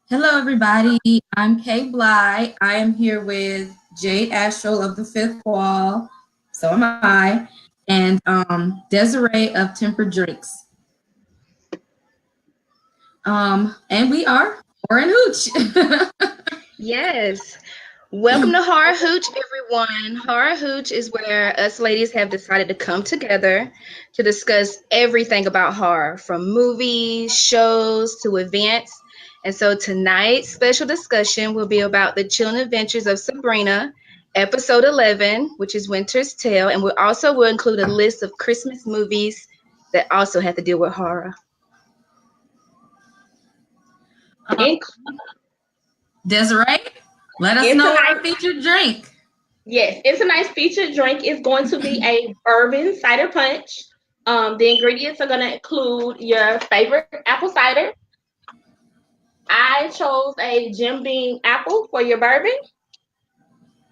Hello, everybody. I'm Kay Bly. I am here with Jade Astral of the Fifth Wall. So am I. And Desiree of Tempered Drinks. And we are Horror and Hooch. Yes. Welcome to Horror Hooch, everyone. Horror Hooch is where us ladies have decided to come together to discuss everything about horror, from movies, shows, to events. And so tonight's special discussion will be about the chilling adventures of Sabrina, episode 11, which is Winter's Tale. And we also will include a list of Christmas movies that also have to deal with horror. Um, Desiree, let us know our featured drink. Yes, it's a nice featured drink. It's going to be a bourbon cider punch. The ingredients are going to include your favorite apple cider. I chose a Jim Beam apple for your bourbon.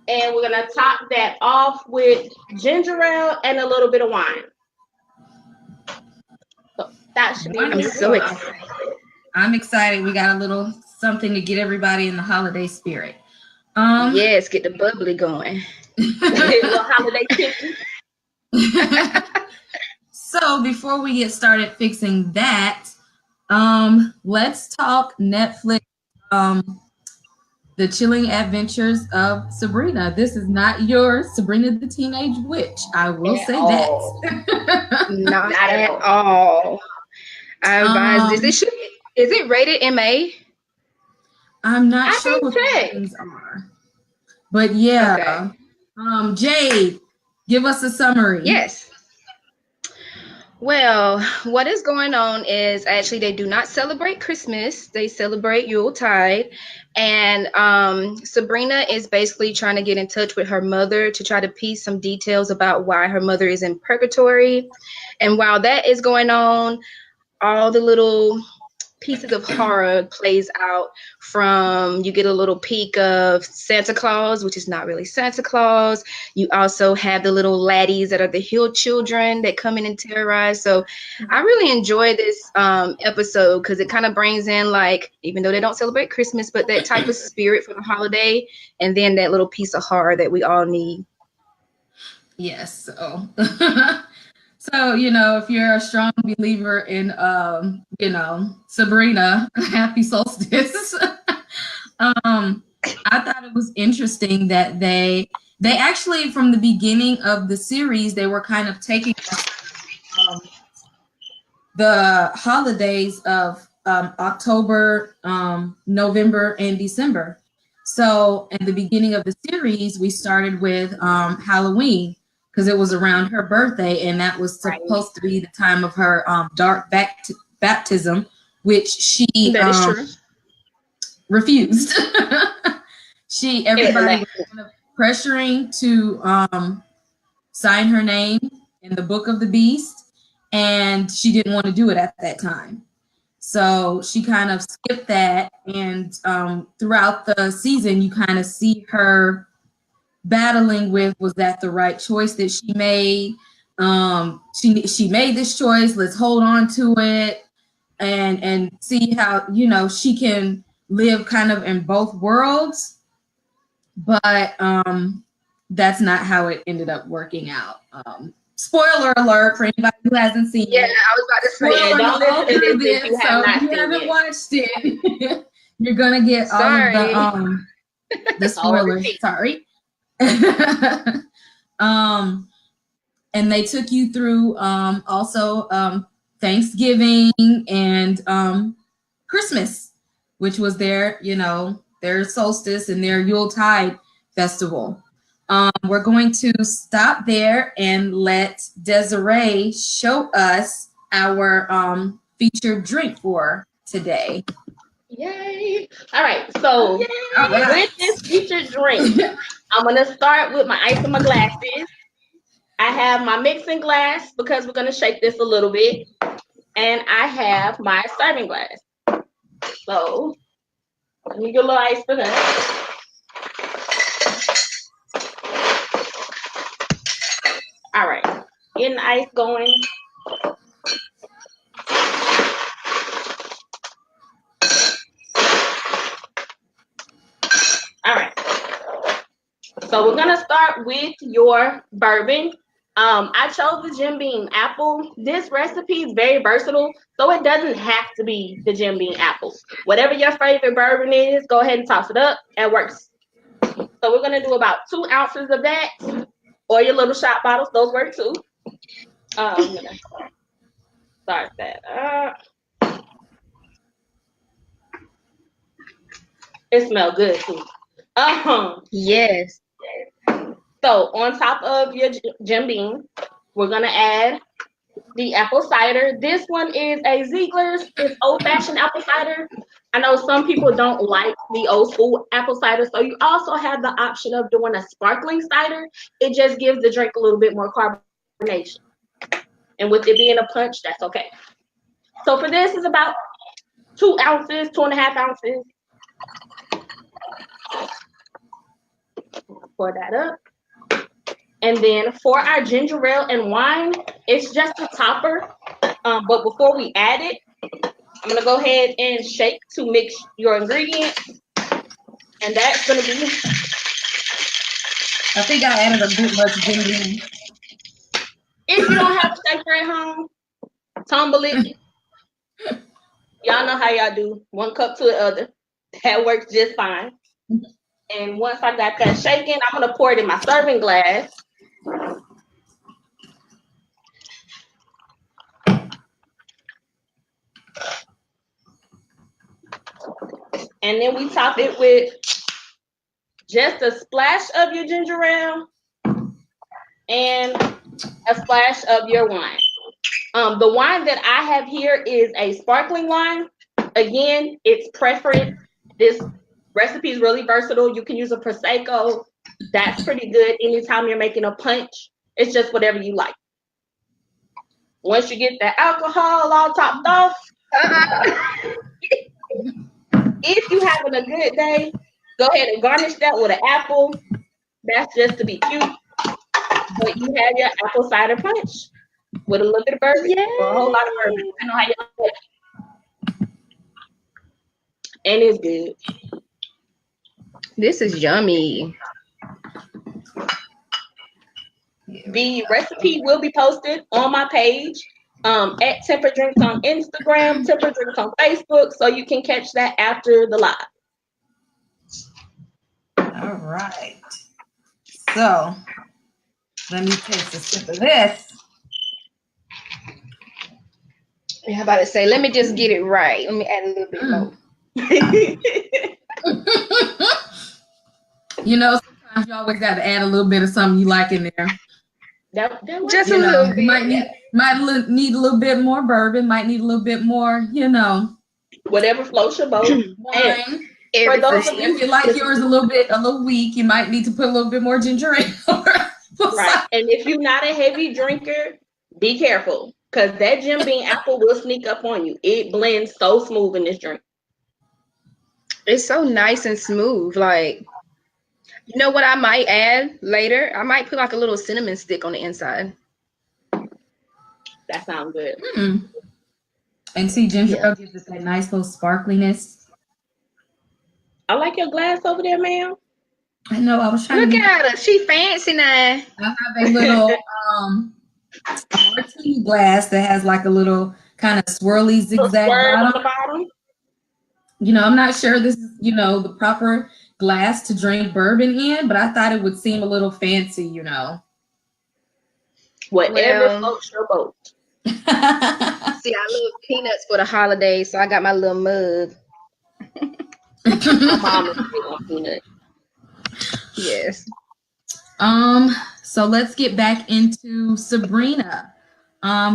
And we're going to top that off with ginger ale and a little bit of wine. So that should be I'm so excited. I'm excited. We got a little something to get everybody in the holiday spirit. Yes, get the bubbly going. little holiday tipping. So before we get started fixing that, let's talk Netflix. The Chilling Adventures of Sabrina. This is not your Sabrina the Teenage Witch. I will say that. Not at all. I advise this. Is it rated MA? I'm not sure what the things are. But yeah. Okay. Jade, give us a summary. Yes. Well, what is going on is actually they do not celebrate Christmas. They celebrate Yuletide. And Sabrina is basically trying to get in touch with her mother to try to piece some details about why her mother is in purgatory. And while that is going on, all the little pieces of horror plays out. From you get a little peek of Santa Claus, which is not really Santa Claus. You also have the little laddies that are the hill children that come in and terrorize. So I really enjoy this episode because it kind of brings in, like, even though they don't celebrate Christmas, but that type of spirit for the holiday, and then that little piece of horror that we all need. Yes. So So, if you're a strong believer in, Sabrina, happy solstice. I thought it was interesting that they actually, from the beginning of the series, they were kind of taking the holidays of October, November, and December. So at the beginning of the series, we started with Halloween, because it was around her birthday, and that was supposed to be the time of her dark baptism, which she refused. Everybody was kind of pressuring to sign her name in the Book of the Beast, and she didn't want to do it at that time. So she kind of skipped that, and throughout the season, you kind of see her battling with, was that the right choice that she made? She made this choice. Let's hold on to it and see how she can live kind of in both worlds. But that's not how it ended up working out. Spoiler alert for anybody who hasn't seen it. Yeah, I was about to say, don't listen to this. So if you haven't watched it, you're gonna get all of the spoilers. Sorry. And they took you through also Thanksgiving and Christmas, which was their solstice and their Yuletide festival. We're going to stop there and let Desiree show us our featured drink for today. Yay! All right, so with this featured drink, I'm going to start with my ice in my glasses. I have my mixing glass because we're going to shake this a little bit. And I have my serving glass. So, let me get a little ice for that. All right, getting the ice going. So we're gonna start with your bourbon. I chose the Jim Beam apple. This recipe is very versatile, so it doesn't have to be the Jim Beam apple. Whatever your favorite bourbon is, go ahead and toss it up. It works. So we're gonna do about 2 ounces of that, or your little shot bottles. Those work too. I'm gonna start that up. It smells good too. Yes. So on top of your Jim Beam, we're gonna add the apple cider. This one is a Ziegler's. It's old-fashioned apple cider. I know some people don't like the old school apple cider, so you also have the option of doing a sparkling cider. It just gives the drink a little bit more carbonation. And with it being a punch, that's okay. So for this is about 2 ounces, 2.5 ounces. Pour that up. And then for our ginger ale and wine, it's just a topper. But before we add it, I'm going to go ahead and shake to mix your ingredients. And that's going to be... I think I added a bit much ginger. If you don't have a shaker at home, tumble it. Y'all know how y'all do. 1 cup to the other. That works just fine. And once I got that shaken, I'm going to pour it in my serving glass. And then we top it with just a splash of your ginger ale and a splash of your wine. The wine that I have here is a sparkling wine. Again, it's preference. This recipe is really versatile. You can use a Prosecco. That's pretty good anytime you're making a punch. It's just whatever you like. Once you get the alcohol all topped off, if you're having a good day, go ahead and garnish that with an apple. That's just to be cute. But you have your apple cider punch with a little bit of bourbon or a whole lot of bourbon. I know how you like it. And it's good. This is yummy. The recipe will be posted on my page at Temper Drinks on Instagram, Temper Drinks on Facebook, so you can catch that after the live. All right. So let me taste a sip of this. Yeah, I'm about to say, let me just get it right. Let me add a little bit more. You know, sometimes you always got to add a little bit of something you like in there. Just a little bit. Might need a little bit more bourbon, might need a little bit more, whatever floats your boat. Wine. For those of you, If you like yours a little weak, you might need to put a little bit more ginger ale. Right. And if you're not a heavy drinker, be careful, because that Jim Beam apple will sneak up on you. It blends so smooth in this drink. It's so nice and smooth. Like, you know what I might add later? I might put like a little cinnamon stick on the inside. That sounds good. Mm-hmm. And see, ginger ale gives it that nice little sparkliness. I like your glass over there, ma'am. I know. I was trying Look at her. She fancy now. I have a little martini glass that has like a little kind of swirly zigzag bottom. On the bottom. I'm not sure this is, the proper glass to drink bourbon in, but I thought it would seem a little fancy, Whatever floats your boat. See, I love peanuts for the holidays, so I got my little mug. My mom is big on peanuts. Yes. So let's get back into Sabrina.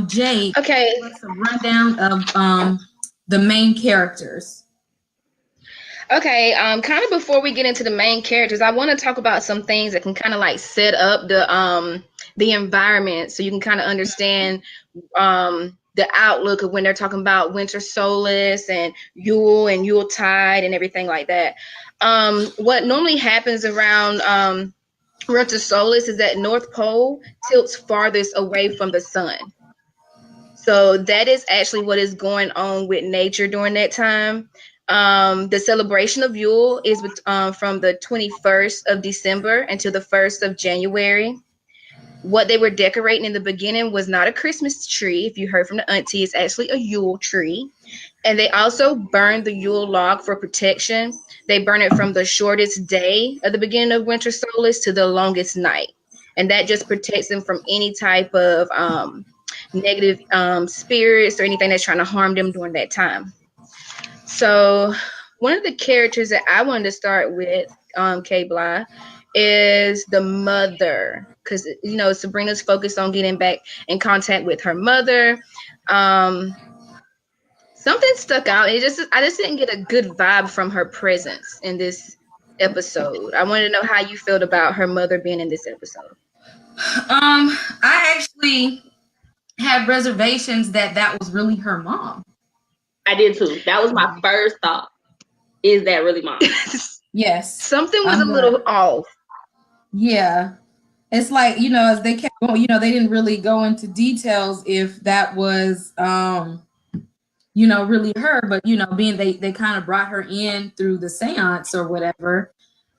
Jade. Okay. What's a rundown of the main characters? Okay, kind of before we get into the main characters, I want to talk about some things that can kind of like set up the environment, so you can kind of understand the outlook of when they're talking about winter solstice and Yule and Yuletide and everything like that. What normally happens around winter solstice is that North Pole tilts farthest away from the sun. So that is actually what is going on with nature during that time. The celebration of Yule is from the 21st of December until the 1st of January. What they were decorating in the beginning was not a Christmas tree. If you heard from the auntie, it's actually a Yule tree. And they also burn the Yule log for protection. They burn it from the shortest day of the beginning of winter solstice to the longest night. And that just protects them from any type of negative spirits or anything that's trying to harm them during that time. So one of the characters that I wanted to start with, K Bly, is the mother. Because, you know, Sabrina's focused on getting back in contact with her mother. Something stuck out. I just didn't get a good vibe from her presence in this episode. I wanted to know how you felt about her mother being in this episode. I actually had reservations that was really her mom. I did too. That was my first thought. Is that really mom? Yes. Something was a little off. Yeah. It's like, you know, as they kept going, you know, they didn't really go into details if that was, you know, really her, but, you know, being they kind of brought her in through the seance or whatever.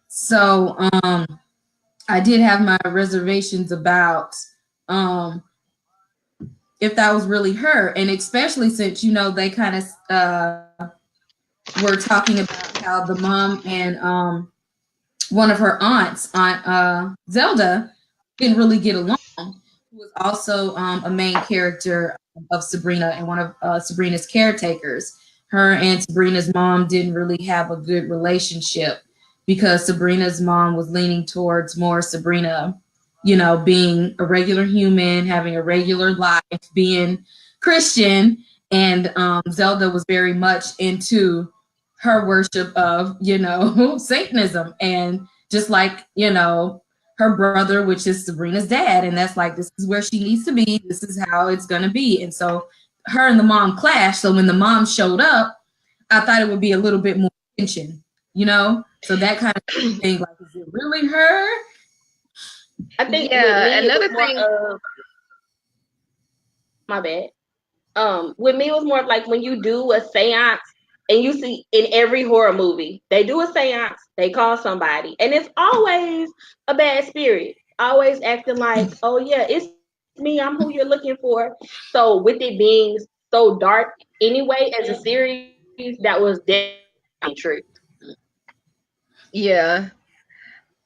So I did have my reservations about if that was really her. And especially since, you know, they kind of were talking about how the mom and one of her aunts, Aunt Zelda, didn't really get along, who was also a main character of Sabrina and one of Sabrina's caretakers. Her and Sabrina's mom didn't really have a good relationship because Sabrina's mom was leaning towards more Sabrina, you know, being a regular human, having a regular life, being Christian, and Zelda was very much into her worship of, you know, Satanism, and just like, you know, her brother, which is Sabrina's dad, and that's like, this is where she needs to be, this is how it's gonna be. And so her and the mom clashed. So when the mom showed up, I thought it would be a little bit more tension, you know. So that kind of thing, like, is it really her? I think another thing. My bad. With me, it was more of like when you do a seance, and you see in every horror movie, they do a seance, they call somebody, and it's always a bad spirit, always acting like, oh yeah, it's me, I'm who you're looking for. So with it being so dark anyway as a series, that was definitely true. Yeah.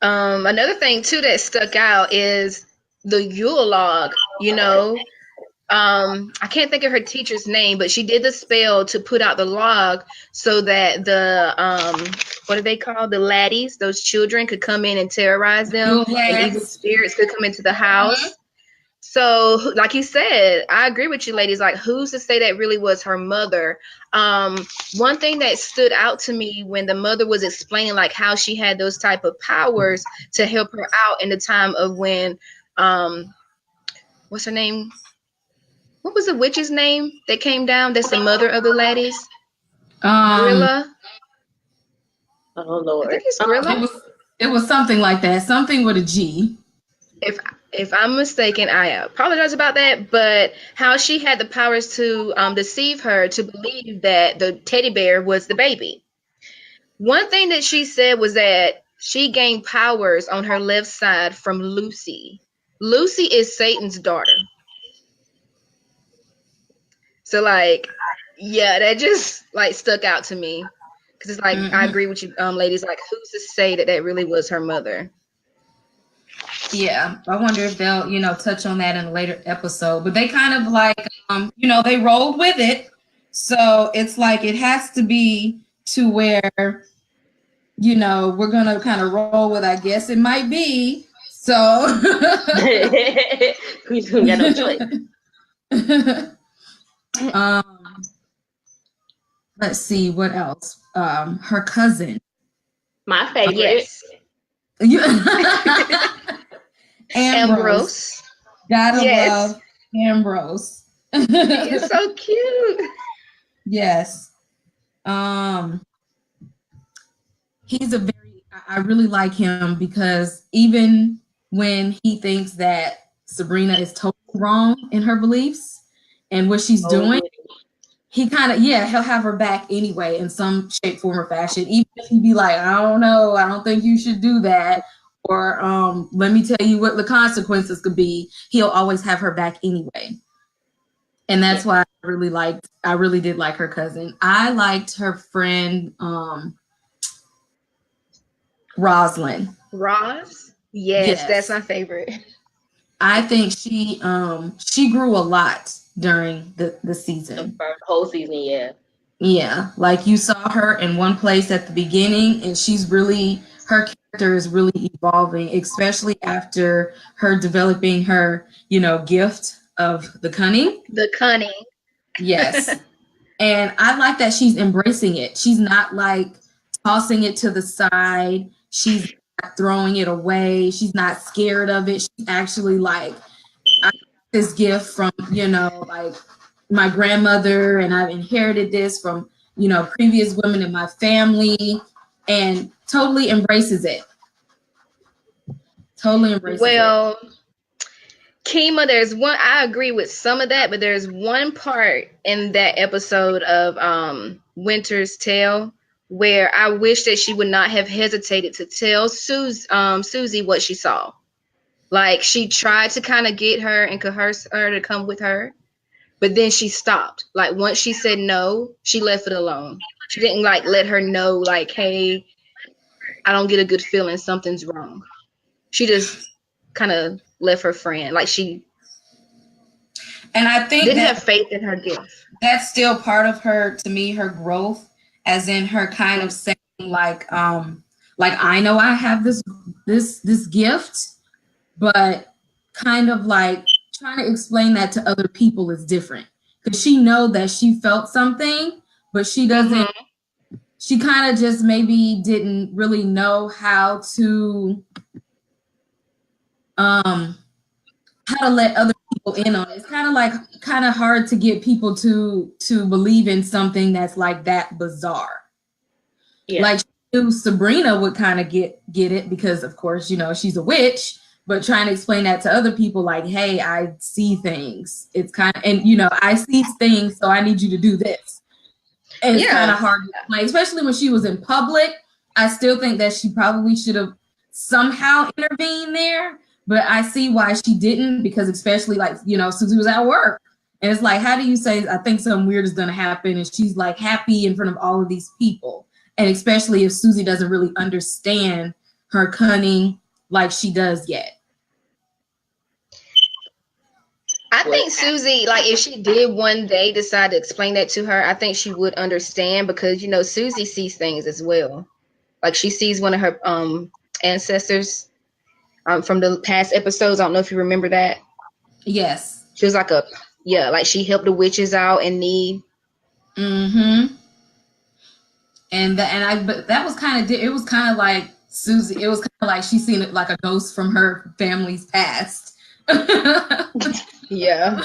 Another thing too that stuck out is the Yule log, you know. I can't think of her teacher's name, but she did the spell to put out the log so that the what are they called? The laddies, those children could come in and terrorize them, and evil spirits could come into the house. So, like you said, I agree with you, ladies. Like, who's to say that really was her mother? One thing that stood out to me when the mother was explaining like how she had those type of powers to help her out in the time of when, what's her name? What was the witch's name that came down? That's the mother of the laddies. Grilla. Oh Lord, I think it's Grilla. It was something like that. Something with a G. If I'm mistaken, I apologize about that. But how she had the powers to deceive her to believe that the teddy bear was the baby. One thing that she said was that she gained powers on her left side from Lucy. Lucy is Satan's daughter. So, like, yeah, that just, like, stuck out to me. Because it's like, I agree with you, ladies. Like, who's to say that really was her mother? Yeah, I wonder if they'll, you know, touch on that in a later episode. But they kind of like, you know, they rolled with it. So it's like it has to be to where, you know, we're going to kind of roll with, I guess it might be. So we don't got no choice. Let's see what else. Her cousin, my favorite. Yes. Ambrose. Gotta love Ambrose. He's so cute. Yes. He's I really like him because even when he thinks that Sabrina is totally wrong in her beliefs and what she's doing, he kind of, yeah, he'll have her back anyway in some shape, form, or fashion. Even if he'd be like, I don't know, I don't think you should do that, or let me tell you what the consequences could be. He'll always have her back anyway, and that's why I really did like her cousin. I liked her friend, Rosalind. Roz? Yes, that's Yes, my favorite. I think she grew a lot during the The season. first whole season, yeah. Yeah, like you saw her in one place at the beginning, and her character is really evolving, especially after her developing her, gift of the cunning. The cunning. Yes. And I like that she's embracing it. She's not like tossing it to the side. She's not throwing it away. She's not scared of it. She's actually like, I got this gift from, like my grandmother, and I've inherited this from, previous women in my family, and totally embraces it. Totally embraces it. Well, Kima, I agree with some of that, but there's one part in that episode of Winter's Tale where I wish that she would not have hesitated to tell Susie what she saw. Like, she tried to kind of get her and coerce her to come with her, but then she stopped. Like, once she said no, she left it alone. She didn't like let her know, like, hey, I don't get a good feeling, something's wrong. She just kind of left her friend. Like, she And I think didn't have faith in her gift. that's still part of her, to me, her growth, as in her kind of saying like I know I have this gift, but kind of like trying to explain that to other people is different, because she know that she felt something, but she doesn't. She kind of just maybe didn't really know how to let other people in on it. It's kind of hard to get people to believe in something that's like that bizarre. Yeah. Like, she knew Sabrina would kind of get it, because of course, she's a witch, but trying to explain that to other people, like, hey, I see things. It's kind of, and I see things, so I need you to do this. And it's kind of hard to explain, especially when she was in public. I still think that she probably should have somehow intervened there, but I see why she didn't, because especially like, Susie was at work, and it's like, how do you say, I think something weird is going to happen, and she's like happy in front of all of these people, and especially if Susie doesn't really understand her cunning like she does yet. I think Susie, like, if she did one day decide to explain that to her, I think she would understand, because Susie sees things as well. Like, she sees one of her ancestors from the past episodes. I don't know if you remember that. Yes. She was like like she helped the witches out in need. Mm-hmm. But that was kind of, it was kind of like Susie. It was kind of like she seen it like a ghost from her family's past. Yeah.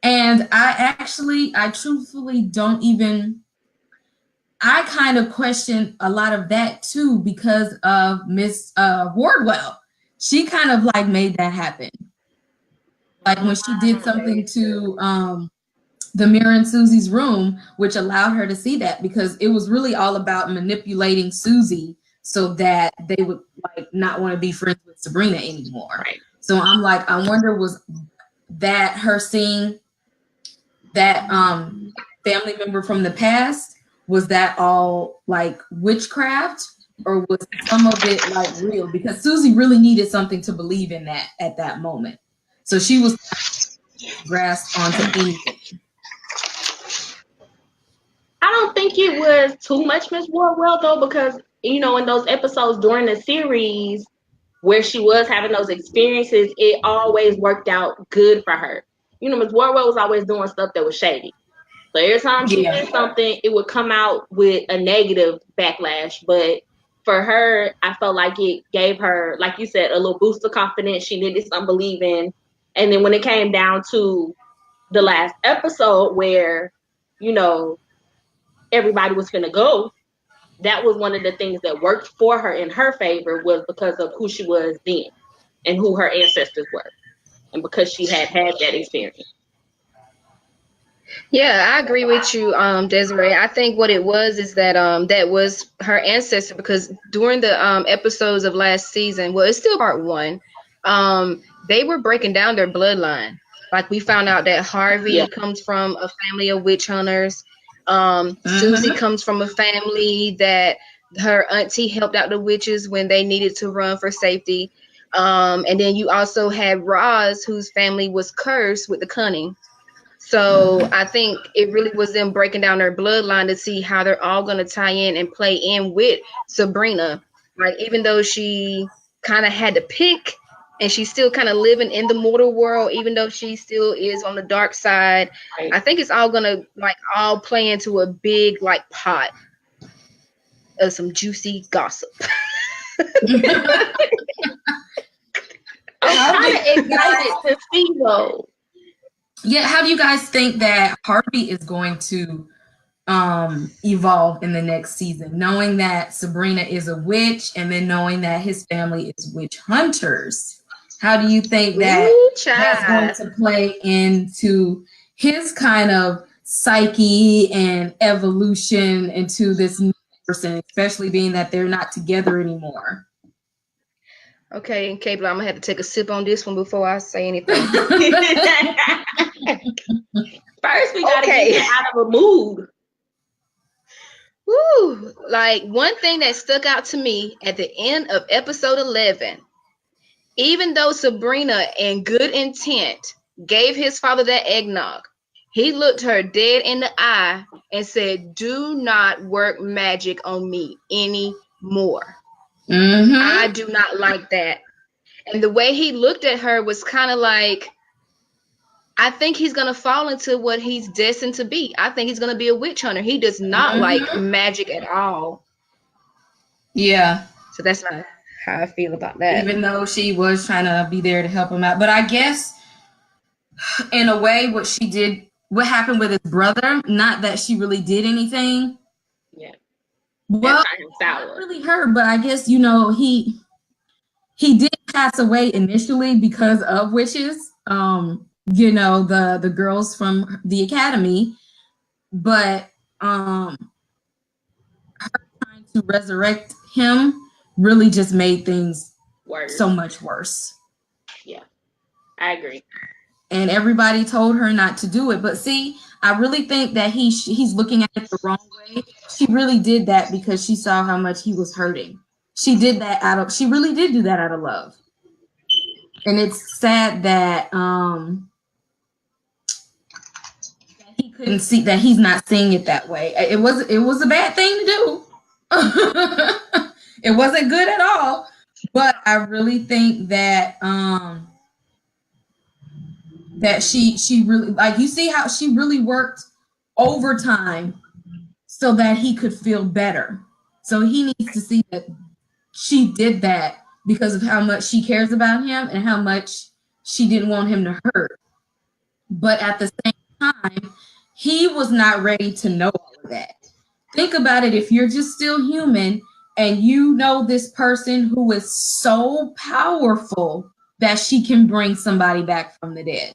And I truthfully don't even, I kind of question a lot of that too, because of Miss Wardwell. She kind of like made that happen. Like when she did something to the mirror in Susie's room, which allowed her to see that, because it was really all about manipulating Susie so that they would like not want to be friends with Sabrina anymore. Right. So I'm like, I wonder, was that her seeing that family member from the past, was that all like witchcraft, or was some of it like real? Because Susie really needed something to believe in that at that moment. So she was grasped onto anything. I don't think it was too much Miss Wardwell though, because in those episodes during the series where she was having those experiences, it always worked out good for her. Miss Wardwell was always doing stuff that was shady. So every time she did something, it would come out with a negative backlash. But for her, I felt like it gave her, like you said, a little boost of confidence. She needed some believing. And then when it came down to the last episode where, everybody was finna go, that was one of the things that worked for her in her favor, was because of who she was then and who her ancestors were, and because she had that experience. Yeah, I agree with you, Desiree. I think what it was is that that was her ancestor because during the episodes of last season, well, it's still part one, they were breaking down their bloodline. Like we found out that Yeah. Harvey comes from a family of witch hunters. Susie Mm-hmm. comes from a family that her auntie helped out the witches when they needed to run for safety. And then you also had Roz, whose family was cursed with the cunning. So I think it really was them breaking down their bloodline to see how they're all going to tie in and play in with Sabrina. Like, even though she kind of had to pick and she's still kind of living in the mortal world, even though she still is on the dark side, Right. I think it's all going to like all play into a big like pot of some juicy gossip. I'm How do kind you of guys, excited to see though. yeah, how do you guys think that Harvey is going to evolve in the next season, knowing that Sabrina is a witch and then knowing that his family is witch hunters? How do you think that Ooh, that's going child. to play into his kind of psyche and evolution into this new person, especially being that they're not together anymore? Okay, Cable, I'm gonna have to take a sip on this one before I say anything. First, we got to get Okay. him out of a mood. Woo! Like one thing that stuck out to me at the end of episode 11, even though Sabrina, in good intent, gave his father that eggnog, he looked her dead in the eye and said, "Do not work magic on me anymore. I Mm-hmm. do not like that." And the way he looked at her was kind of like, I think he's gonna fall into what he's destined to be. I think he's gonna be a witch hunter. He does not like Mm-hmm. magic at all. Yeah. So that's not how I feel about that. Even though she was trying to be there to help him out. But I guess in a way what she did, what happened with his brother, not that she really did anything. Yeah, that Well, turned him not sour. really her, but I guess he did pass away initially because of witches. The girls from the academy, but trying to resurrect him really just made things Word. so much worse. Yeah, I agree. And everybody told her not to do it. But see, I really think that he's looking at it the wrong way. She really did that because she saw how much he was hurting. She really did do that out of love. And it's sad that he couldn't see that he's not seeing it that way. It was a bad thing to do. It wasn't good at all. But I really think that she really, like, you see how she really worked overtime so that he could feel better. So he needs to see that she did that because of how much she cares about him and how much she didn't want him to hurt. But at the same time, he was not ready to know all of that. Think about it, if you're just still human and you know this person who is so powerful that she can bring somebody back from the dead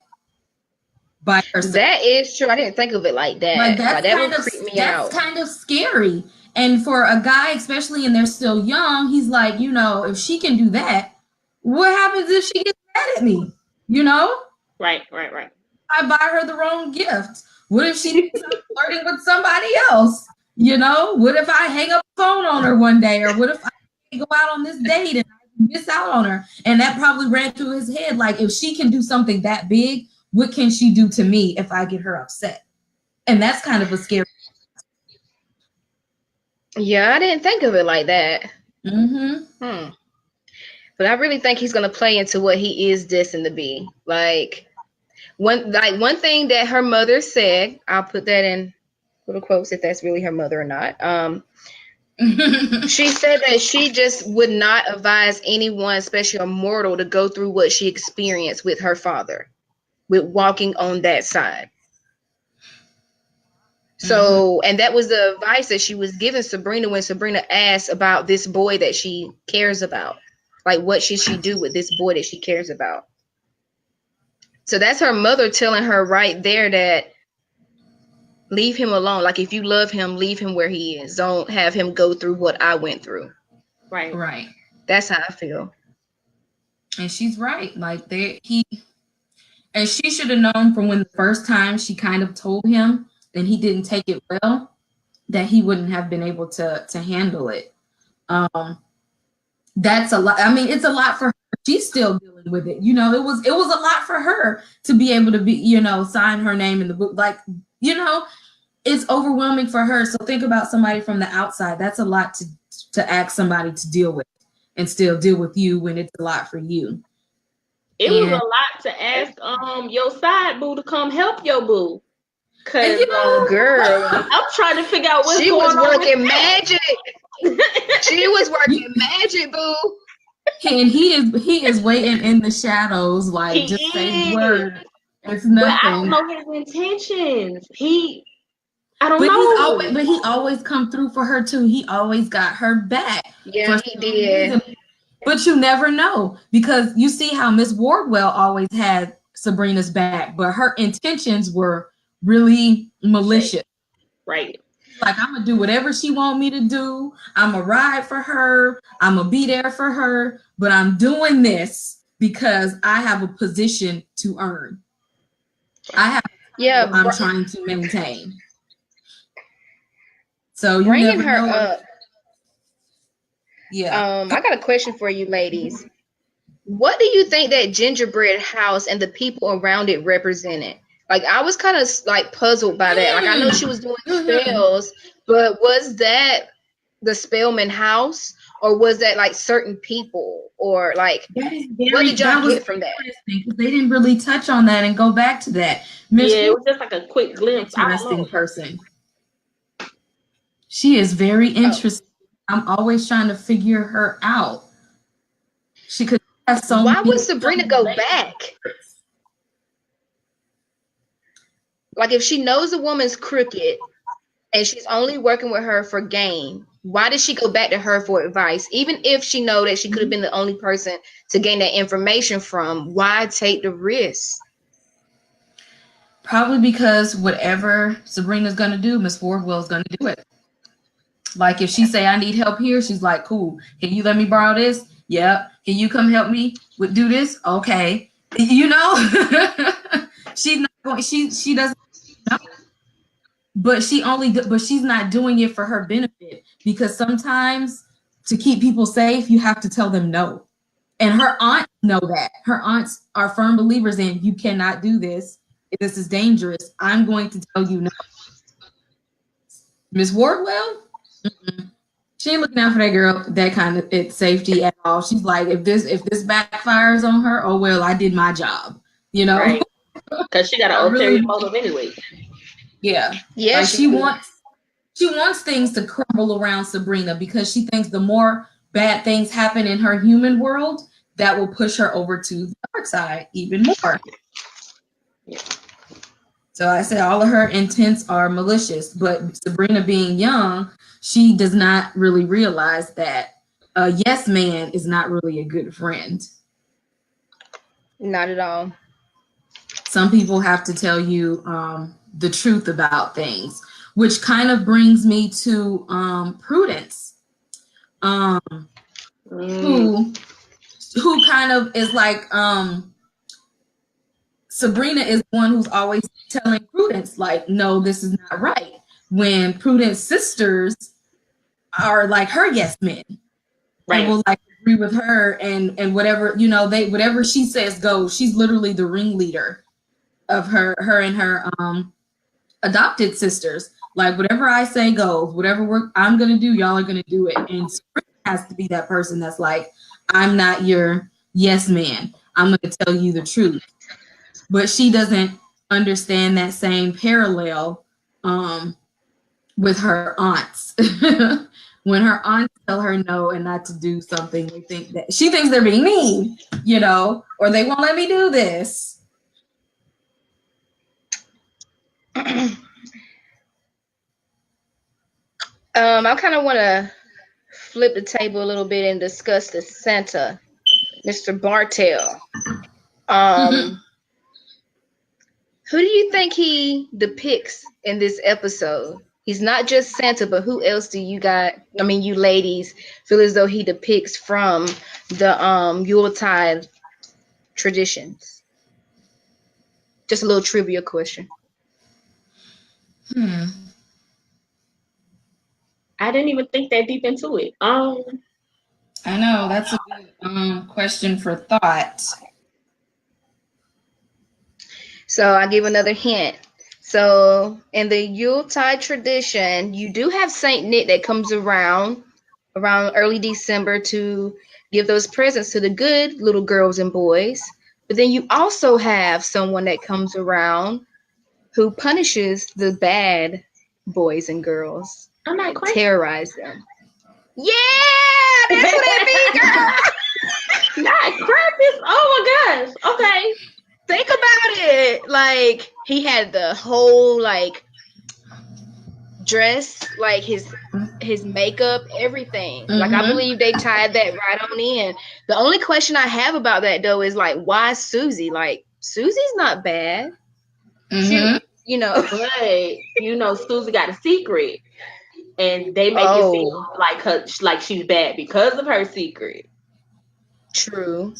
by herself. That is true. I didn't think of it like Like that. Like that would creep me that's out. kind of scary. And for a guy, especially and they're still young, he's like, if she can do that, what happens if she gets mad at me? You know? Right. I buy her the wrong gift. What if she starts flirting with somebody else? What if I hang up the phone on her one day? Or what if I go out on this date and I miss out on her? And that probably ran through his head. Like, if she can do something that big, what can she do to me if I get her upset? And that's kind of a scary. Yeah, I didn't think of it like that. Mm-hmm. But I really think he's gonna play into what he is destined to be. Like one thing that her mother said, I'll put that in little quotes if that's really her mother or not. She said that she just would not advise anyone, especially a mortal, to go through what she experienced with her father, with walking on that side. Mm-hmm. So, and that was the advice that she was giving Sabrina when Sabrina asked about this boy that she cares about. Like, what should she do with this boy that she cares about? So that's her mother telling her right there that Leave him alone. Like, if you love him, leave him where he is. Don't have him go through what I went through. Right. Right. That's how I feel. And she's right. Like and she should have known from when the first time she kind of told him and he didn't take it well, that he wouldn't have been able to handle it. That's a lot. I mean, it's a lot for her. She's still dealing with it. You know, it was a lot for her to be able to be, you know, sign her name in the book. Like, you know, it's overwhelming for her. So think about somebody from the outside. That's a lot to ask somebody to deal with and still deal with you when it's a lot for you. It was a lot to ask your side boo to come help your boo. Cause you know, girl, I'm trying to figure out what's she going was on. working magic. She was working magic, boo. And he is waiting in the shadows, like He just say the is. word. It's But I don't nothing. know his intentions. I don't know. But he always come through for her too. He always got her back. Yeah, he did. Reason. But you never know, because you see how Miss Wardwell always had Sabrina's back, but her intentions were really malicious. Right. Like, I'm gonna do whatever she want me to do. I'm gonna ride for her. I'm gonna be there for her. But I'm doing this because I have a position to earn. I have. Yeah, I'm trying to maintain. So you bringing never her know. up. Yeah. I got a question for you, ladies. What do you think that gingerbread house and the people around it represented? Like, I was kind of like puzzled by that. Like, I know she was doing spells, but was that the Spellman house, or was that like certain people, or like what did y'all get from that? Because they didn't really touch on that and go back to that. Yeah, it was just like a quick glimpse. Interesting person. She is very interesting. I'm always trying to figure her out. She could have so Why many. would Sabrina go back? Like, if she knows a woman's crooked and she's only working with her for gain, why did she go back to her for advice? Even if she know that she could have been the only person to gain that information from, why take the risk? Probably because whatever Sabrina's gonna do, Miss Wardwell's gonna do it. Like, if she say I need help here, she's like, cool. Can you let me borrow this? Yep. Can you come help me do this? Okay. You know, she's not going. She doesn't know. But she's not doing it for her benefit, because sometimes to keep people safe, you have to tell them no. And her aunts know that. Her aunts are firm believers in, you cannot do this. This is dangerous. I'm going to tell you no. Miss Wardwell, she ain't looking out for that girl, that kind of safety at all. She's like, if this backfires on her, oh well, I did my job. You know, right? Because she got an ulterior motive anyway. Yeah, yeah. Like, she wants things to crumble around Sabrina, because she thinks the more bad things happen in her human world, that will push her over to the dark side even more. Yeah. So I said all of her intents are malicious, but Sabrina, being young, she does not really realize that a yes man is not really a good friend. Not at all. Some people have to tell you the truth about things, which kind of brings me to Prudence, who kind of is like, Sabrina is the one who's always telling Prudence, like, no, this is not right. When Prudence's sisters are like her yes men, right, and will like agree with her, and whatever, you know, whatever she says goes. She's literally the ringleader of her and her adopted sisters. Like, whatever I say goes. Whatever I'm gonna do, y'all are gonna do it. And Sabrina has to be that person that's like, I'm not your yes man. I'm gonna tell you the truth. But she doesn't understand that same parallel with her aunts. When her aunts tell her no and not to do something, she thinks they're being mean, you know, or they won't let me do this. I kind of want to flip the table a little bit and discuss the Santa, Mr. Bartell. Who do you think he depicts in this episode? He's not just Santa, but who else do you got? I mean, you ladies feel as though he depicts from the Yuletide traditions. Just a little trivia question. Hmm. I didn't even think that deep into it. I know that's a good question for thought. So I'll give another hint. So in the Yuletide tradition, you do have Saint Nick that comes around early December to give those presents to the good little girls and boys. But then you also have someone that comes around who punishes the bad boys and girls, I'm not crazy. terrorize them. Yeah, that's what that means, girl. Not Krampus. Oh my gosh. Okay. Think about it. Like he had the whole like dress, like his makeup, everything. Like I believe they tied that right on in. The only question I have about that though is like, why Susie? Like Susie's not bad. She, you know. But Susie got a secret, and they make it seem like like she's bad because of her secret. True.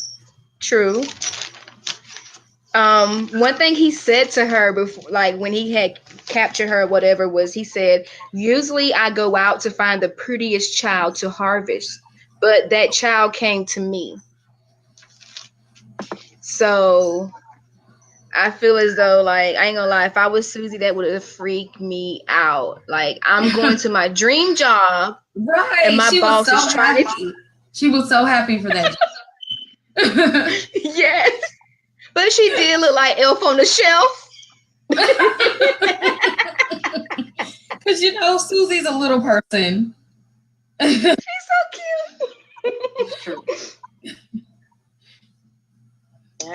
One thing he said to her before, like when he had captured her or whatever, was he said, usually I go out to find the prettiest child to harvest, but that child came to me. So I feel as though, like, I ain't gonna lie, if I was Susie, that would have freaked me out. Like, I'm going to my dream job, Right. and my boss is trying to. She was so happy for that. Yes. But she did look like Elf on the Shelf. Because Susie's a little person. She's so cute. It's true.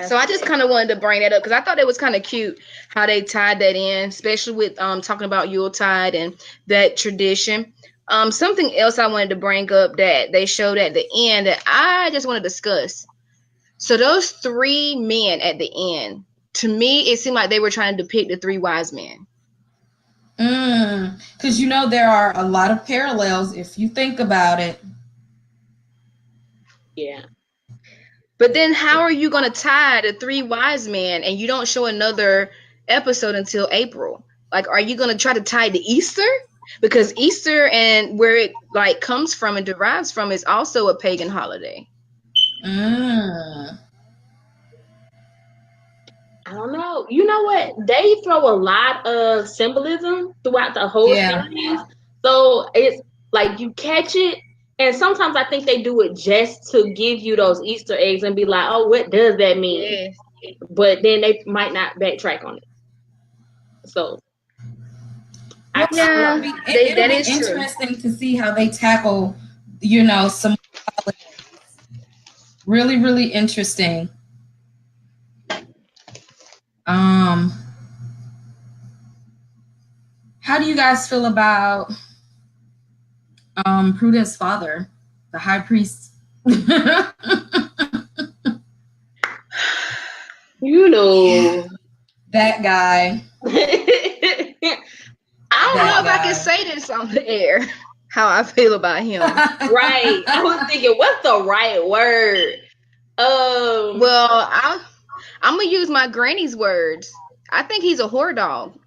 So I just kind of wanted to bring that up because I thought it was kind of cute how they tied that in, especially with talking about Yuletide and that tradition. Something else I wanted to bring up that they showed at the end that I just want to discuss. So those three men at the end, to me, it seemed like they were trying to depict the three wise men. Because there are a lot of parallels if you think about it. Yeah. But then how are you going to tie the three wise men and you don't show another episode until April? Like, are you going to try to tie to Easter? Because Easter and where it like comes from and derives from is also a pagan holiday. I don't know. You know what? They throw a lot of symbolism throughout the whole series. So it's like you catch it. And sometimes I think they do it just to give you those Easter eggs and be like, oh, what does that mean? Yes. But then they might not backtrack on it. So. It'll be interesting to see how they tackle, some holidays. Really, really interesting. How do you guys feel about Prudence' father, the high priest? That guy. I don't know if I can say this on the air, how I feel about him. Right. I was thinking, what's the right word? Well, I'm going to use my granny's words. I think he's a whore dog.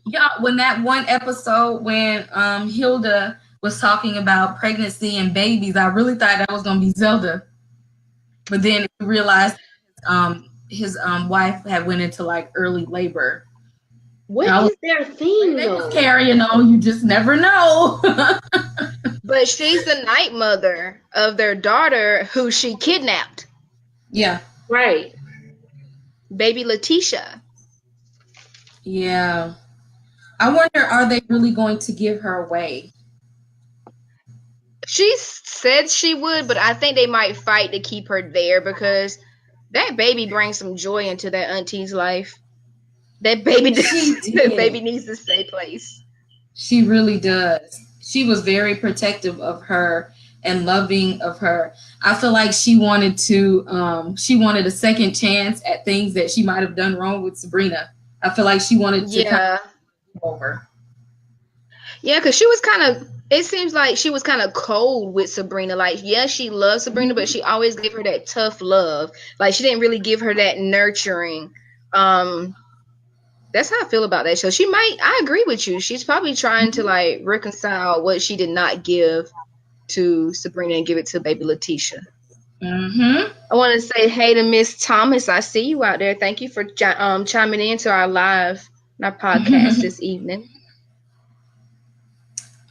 Yeah, when that one episode when Hilda was talking about pregnancy and babies, I really thought that was going to be Zelda. But then we realized his wife had went into like early labor. What is their theme? They was carrying on. You just never know. But she's the night mother of their daughter who she kidnapped. Yeah. Right. Baby Letitia. Yeah. I wonder, are they really going to give her away? She said she would, but I think they might fight to keep her there because that baby brings some joy into that auntie's life. That baby needs to stay place. She really does. She was very protective of her and loving of her. I feel like she wanted a second chance at things that she might have done wrong with Sabrina. I feel like she wanted to kind Yeah. of do over. Yeah, because she was kind of, it seems like she was kind of cold with Sabrina. Like, yes, she loved Sabrina, but she always gave her that tough love. Like, she didn't really give her that nurturing. Um, that's how I feel about that show. I agree with you. She's probably trying to like reconcile what she did not give to Sabrina and give it to baby Letitia. Mm-hmm. I want to say hey to Miss Thomas. I see you out there. Thank you for chiming into our podcast this evening.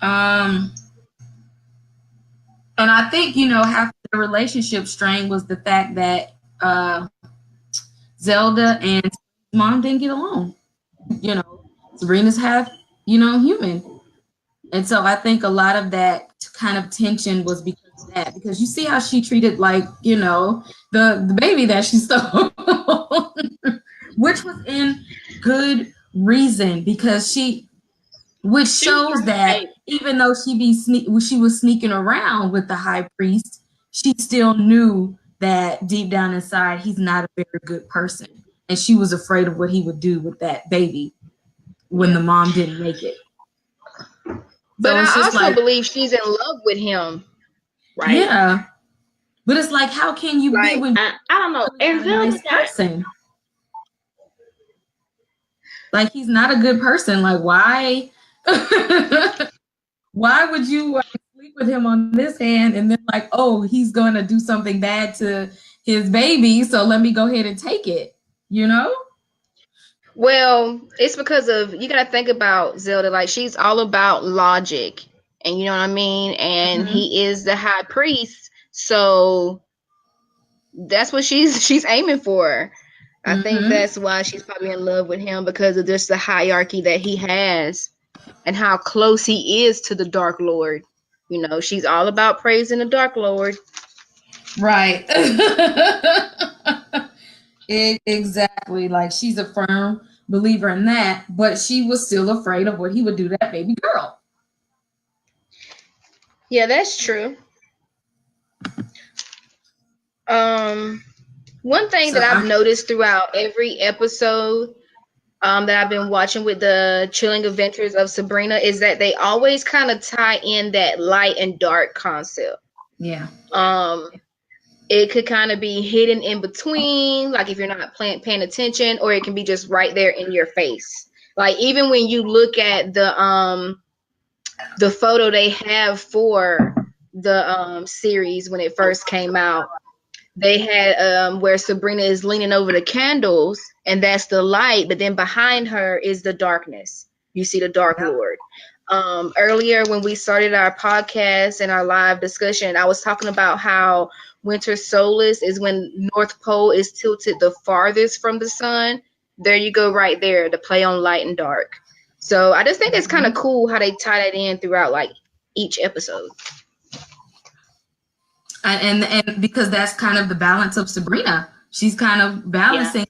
And I think, half the relationship strain was the fact that Zelda and mom didn't get along. Sabrina's half, human. And so I think a lot of that kind of tension was because of that. Because you see how she treated, like, the baby that she stole, which was in good reason, because which shows that even though she was sneaking around with the high priest, she still knew that deep down inside he's not a very good person, and she was afraid of what he would do with that baby when the mom didn't make it. But I also believe she's in love with him, right? Yeah, but it's like, how can you be when I don't know, and nice person? Like, he's not a good person. Like, why? Why would you sleep with him on this hand and then like, oh, he's going to do something bad to his baby, so let me go ahead and take it, Well, it's because you got to think about Zelda. Like, she's all about logic, and you know what I mean? And he is the high priest, so that's what she's aiming for. I think that's why she's probably in love with him, because of just the hierarchy that he has and how close he is to the Dark Lord. She's all about praising the Dark Lord. Right. Exactly. Like, she's a firm believer in that, but she was still afraid of what he would do to that baby girl. Yeah, that's true. One thing that I've noticed throughout every episode that I've been watching with the Chilling Adventures of Sabrina is that they always kind of tie in that light and dark concept. Yeah. It could kind of be hidden in between, like if you're not paying attention, or it can be just right there in your face. Like, even when you look at the photo they have for the series when it first came out, they had where Sabrina is leaning over the candles, and that's the light, but then behind her is the darkness. You see the Dark Lord. Earlier when we started our podcast and our live discussion, I was talking about how winter solstice is when North Pole is tilted the farthest from the sun. There you go, right there, the play on light and dark. So I just think it's kind of cool how they tie that in throughout like each episode. And because that's kind of the balance of Sabrina. She's kind of balancing,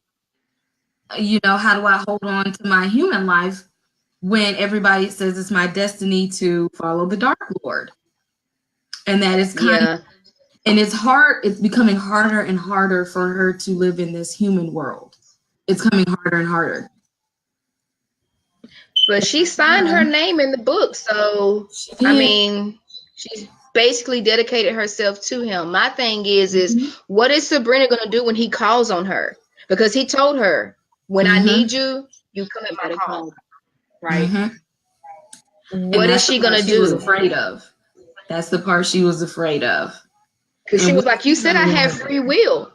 how do I hold on to my human life when everybody says it's my destiny to follow the Dark Lord? And that is kind of, and it's hard. It's becoming harder and harder for her to live in this human world. It's coming harder and harder. But she signed her name in the book, so I mean, she's basically dedicated herself to him. My thing is what is Sabrina going to do when he calls on her? Because he told her, when I need you, you come at my home. Right? What is she going to do? She was afraid of. That's the part she was afraid of. Because she was like, you said I have free will.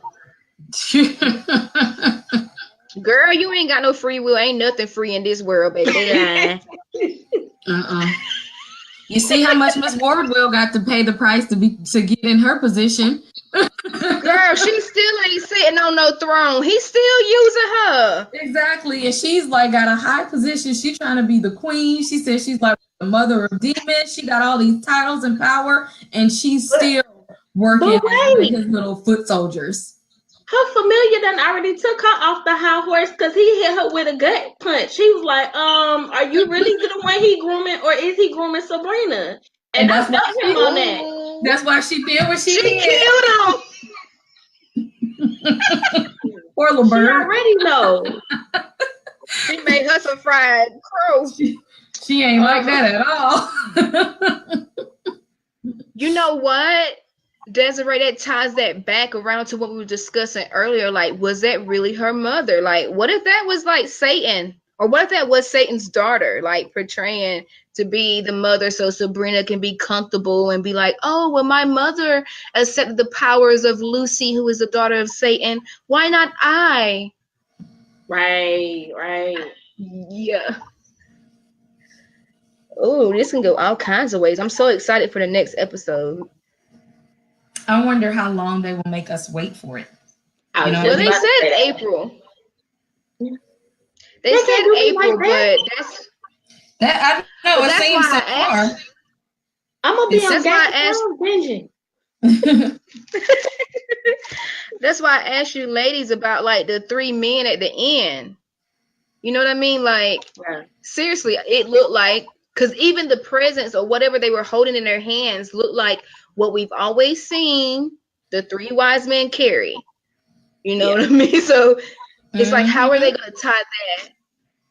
Girl, you ain't got no free will. Ain't nothing free in this world, baby. They lying. You see how much Miss Wardwell got to pay the price to get in her position. Girl, she still ain't sitting on no throne. He's still using her. Exactly. And she's like got a high position. She's trying to be the queen. She says she's like the mother of demons. She got all these titles and power, and she's still working as his little foot soldiers. Her familiar done already took her off the high horse because he hit her with a gut punch. He was like, are you really the one he grooming, or is he grooming Sabrina? And I felt him on that. That's why she did what she did. killed him. Poor little She bird. already knows. She made her some fried crow. She ain't like that at all. You know what, Desiree, that ties that back around to what we were discussing earlier. Like, was that really her mother? Like, what if that was like Satan? Or what if that was Satan's daughter, like portraying to be the mother so Sabrina can be comfortable and be like, oh, well, my mother accepted the powers of Lucy, who is the daughter of Satan. Why not I? Right. Yeah. Oh, this can go all kinds of ways. I'm so excited for the next episode. I wonder how long they will make us wait for it. I You was know just Well, they about to said say that. April. They They can't said do it April, like that. but that's That I know But it that's seems why so I far. asked. I'm gonna be It's on That's Game why of I asked. Thrones binging. That's why I asked you ladies about like the 3 men at the end. You know what I mean? Like, Right. seriously, it looked like, because even the presents or whatever they were holding in their hands looked like what we've always seen the 3 wise men carry. You know what I mean? So it's like, how are they going to tie that?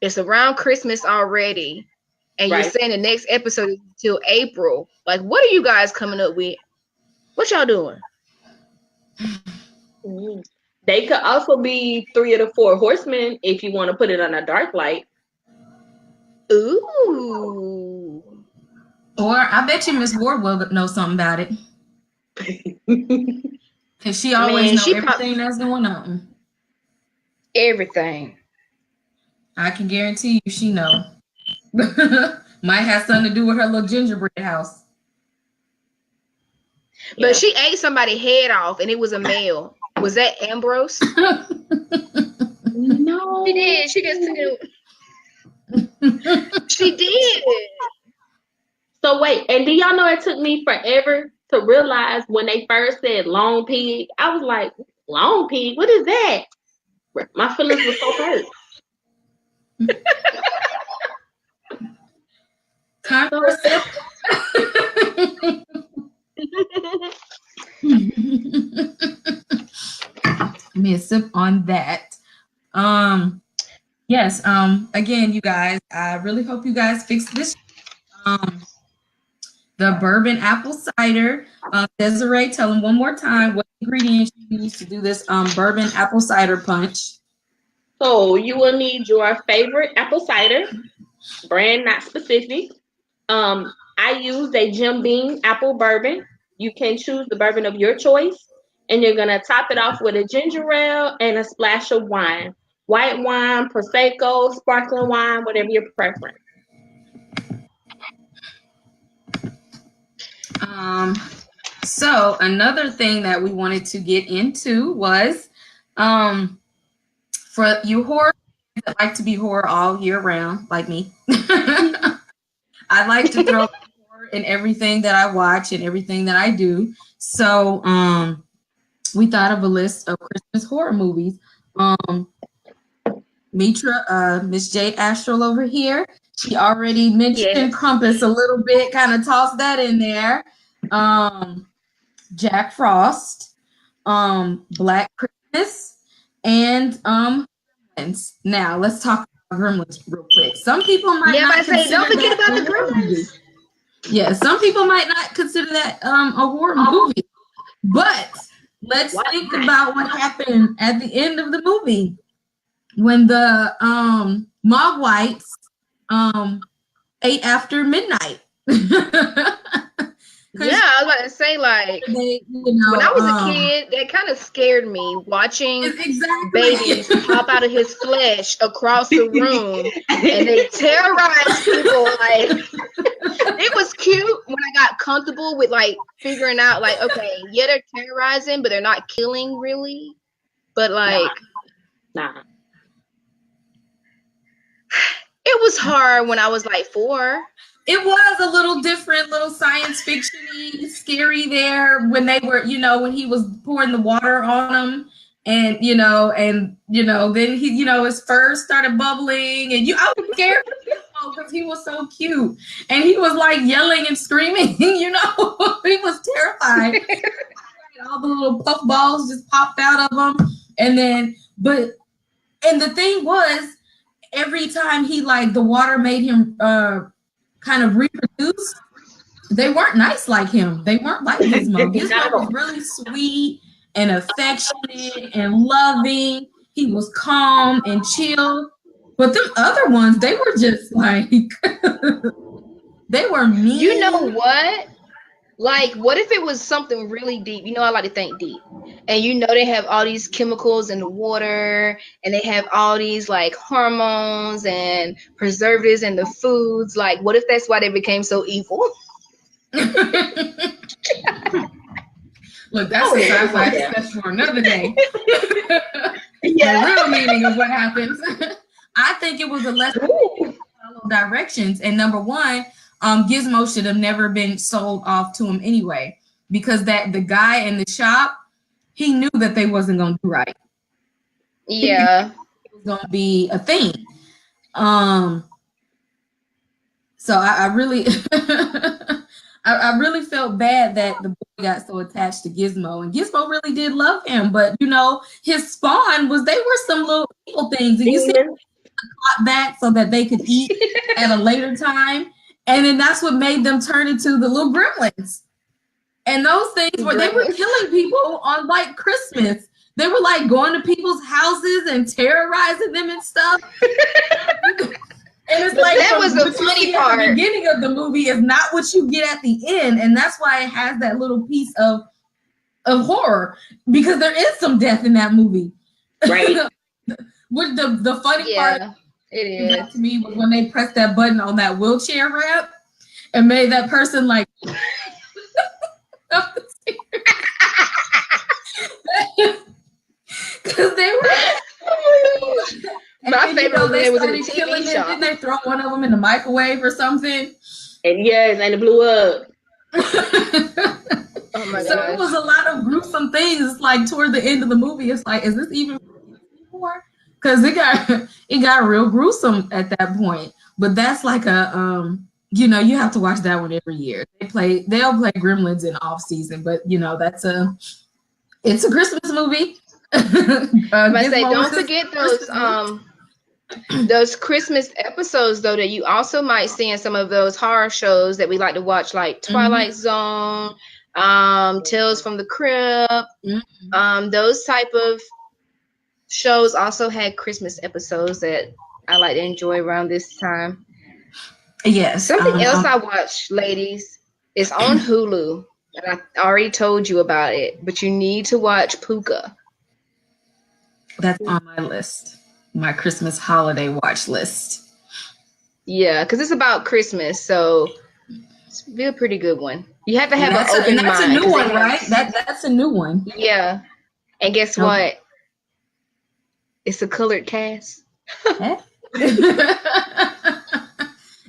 It's around Christmas already. And you're Right. saying the next episode is until April. Like, what are you guys coming up with? What y'all doing? Mhm. They could also be 3 of the 4 horsemen if you want to put it on a dark light. Ooh. Or I bet you Miss Ward will know something about it. Because she always Man, know she everything that's going on. everything. I can guarantee you she know. Might have something to do with her little gingerbread house. But Yeah. she ate somebody's head off and it was a male. Was that Ambrose? No. She did. She did. She did. So wait, and do y'all know it took me forever to realize when they first said long pig? I was like, long pig? What is that? My feelings were so hurt. Time for a sip. Give me a sip on that. Yes, again, you guys, I really hope you guys fix this. The bourbon apple cider. Desiree, tell them one more time what ingredients you use to do this bourbon apple cider punch. So you will need your favorite apple cider, brand not specific. I used a Jim Beam apple bourbon. You can choose the bourbon of your choice, and you're gonna top it off with a ginger ale and a splash of wine. White wine, prosecco, sparkling wine, whatever your preference. So another thing that we wanted to get into was for you horror that like to be horror all year round, like me. I like to throw horror in everything that I watch and everything that I do. So we thought of a list of Christmas horror movies. Mitra, Miss J Astral over here, she already mentioned Krampus a little bit, kind of tossed that in there. Jack Frost, Black Christmas, and Gremlins. Now let's talk about Gremlins real quick. Some people might not consider don't forget that about a the horror Gremlins. movie. Yeah, some people might not consider that a horror movie. But let's think about what happened at the end of the movie when the Mogwaites ate after midnight. Yeah, I was about to say, like, they, you know, when I was a kid, that kind of scared me, watching babies exactly. pop out of his flesh across the room and they terrorize people. Like, it was cute when I got comfortable with, like, figuring out, like, okay, yeah, they're terrorizing, but they're not killing, really. But, like, Nah. it was hard when I was, like, 4. It was a little different, little science fiction-y, scary there when they were, you know, when he was pouring the water on them, and you know, then he, you know, his fur started bubbling, and I was scared for because he was so cute. And he was like yelling and screaming, you know, he was terrified. All the little puff balls just popped out of him. And then, and the thing was, every time he like the water made him kind of reproduce, they weren't nice like him. They weren't like Gizmo. Gizmo was really sweet and affectionate and loving. He was calm and chill. But them other ones, they were just like they were mean. You know what? Like, what if it was something really deep? You know, I like to think deep. And you know, they have all these chemicals in the water, and they have all these like hormones and preservatives in the foods. Like, what if that's why they became so evil? Look, that's a sci-fi discussion for another day. The real meaning of what happens. I think it was a lesson to follow directions. And number one, Gizmo should have never been sold off to him anyway, because that the guy in the shop, he knew that they wasn't gonna do right. Yeah, it was gonna be a thing. So I really, I really felt bad that the boy got so attached to Gizmo, and Gizmo really did love him. But you know, his spawn they were some little evil things, and you see back so that they could eat at a later time. And then that's what made them turn into the little gremlins. And those things they were killing people on like Christmas. They were like going to people's houses and terrorizing them and stuff. And it's like that was the funny part. At the beginning of the movie is not what you get at the end. And that's why it has that little piece of horror, because there is some death in that movie. Right. With the funny part it is to me was when they pressed that button on that wheelchair ramp and made that person like because they were my favorite was they was in started the killing TV them. shop. Didn't they throw one of them in the microwave or something? And yes, and it blew up. Oh my So gosh. it was a lot of gruesome things. It's like toward the end of the movie, it's like, is this even more? Because it got real gruesome at that point. But that's like a you know, you have to watch that one every year. They'll play Gremlins in off season, but you know, it's a Christmas movie. I say, don't forget those Christmas episodes though that you also might see in some of those horror shows that we like to watch, like Twilight Zone, Tales from the Crypt. Those type of shows also had Christmas episodes that I like to enjoy around this time. Yes. Something else I watched, ladies, is on Hulu, and I already told you about it, but you need to watch Puka. That's on my list, my Christmas holiday watch list. Yeah, because it's about Christmas, so it's a pretty good one. You have to have an open mind. That's a new one, right? That's a new one. Yeah, and guess what? It's a colored cast.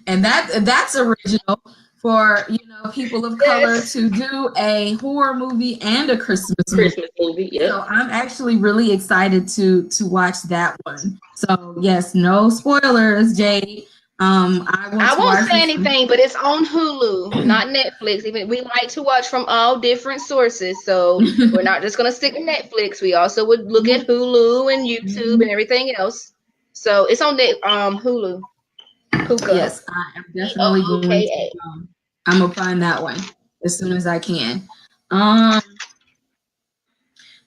And that's original for, you know, people of color to do a horror movie and a Christmas movie. Yep. So I'm actually really excited to watch that one. So yes, no spoilers, Jade. I won't say anything, but it's on Hulu, not Netflix. Even we like to watch from all different sources, so we're not just gonna stick to Netflix. We also would look at Hulu and YouTube and everything else. So it's on Hulu. Puka. Yes, I am definitely going to. I'm gonna find that one as soon as I can.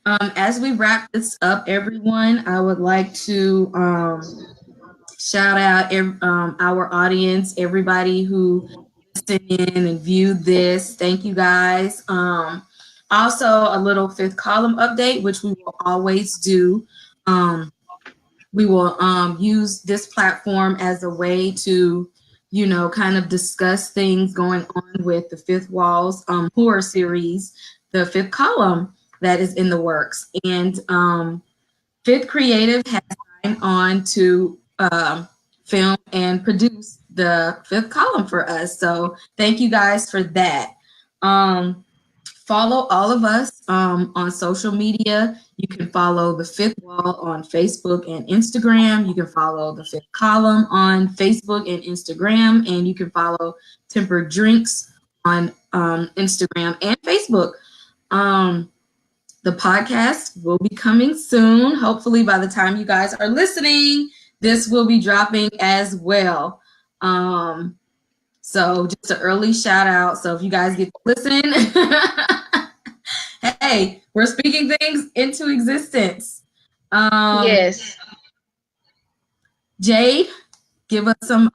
As we wrap this up, everyone, I would like to shout out our audience, everybody who listened in and viewed this. Thank you guys. Also, a little fifth column update, which we will always do. We will use this platform as a way to, you know, kind of discuss things going on with the Fifth Walls horror series, the fifth column that is in the works. And Fifth Creative has signed on to film and produce the fifth column for us. So thank you guys for that. follow all of us on social media. You can follow The Fifth Wall on Facebook and Instagram. You can follow The Fifth Column on Facebook and Instagram. And you can follow Tempered Drinks on Instagram and Facebook. The podcast will be coming soon. Hopefully, by the time you guys are listening, this will be dropping as well. So just an early shout out. So if you guys get to listen, hey, we're speaking things into existence. Yes. Jade, give us some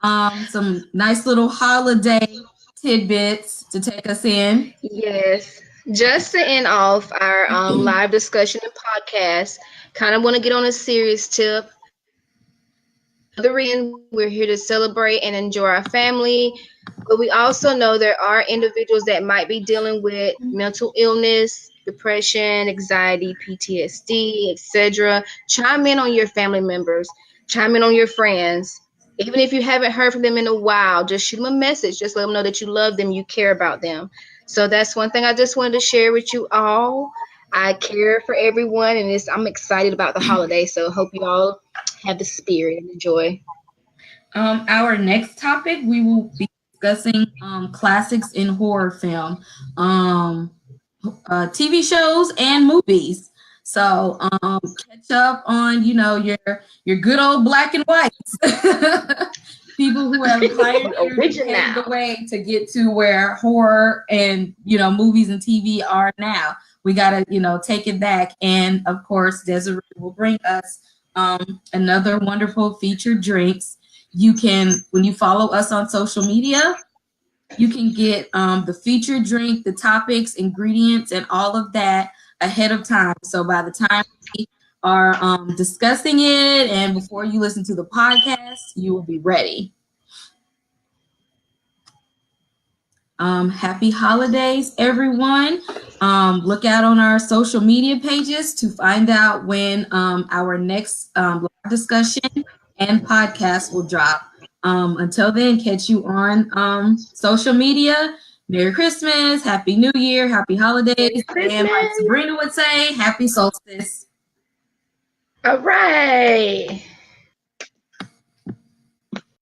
nice little holiday tidbits to take us in. Yes. Just to end off our live discussion and podcast, kind of want to get on a serious tip. The reason we're here to celebrate and enjoy our family, but we also know there are individuals that might be dealing with mental illness, depression, anxiety, PTSD, etc. Chime in on your family members, chime in on your friends. Even if you haven't heard from them in a while, just shoot them a message. Just let them know that you love them, you care about them. So that's one thing I just wanted to share with you all. I care for everyone, and I'm excited about the holiday. So hope you all have the spirit and the joy. Our next topic, we will be discussing classics in horror film, TV shows and movies. So catch up on your good old black and whites. People who have paved the way to get to where horror and movies and TV are now. We gotta take it back, and of course Desiree will bring us another wonderful featured drinks. You can, when you follow us on social media, you can get the featured drink, the topics, ingredients, and all of that ahead of time. So by the time we are discussing it and before you listen to the podcast, you will be ready. Happy holidays, everyone. Look out on our social media pages to find out when our next live discussion and podcast will drop. Until then, catch you on social media. Merry Christmas, Happy New Year, Happy Holidays, and like Sabrina would say, Happy Solstice. All right.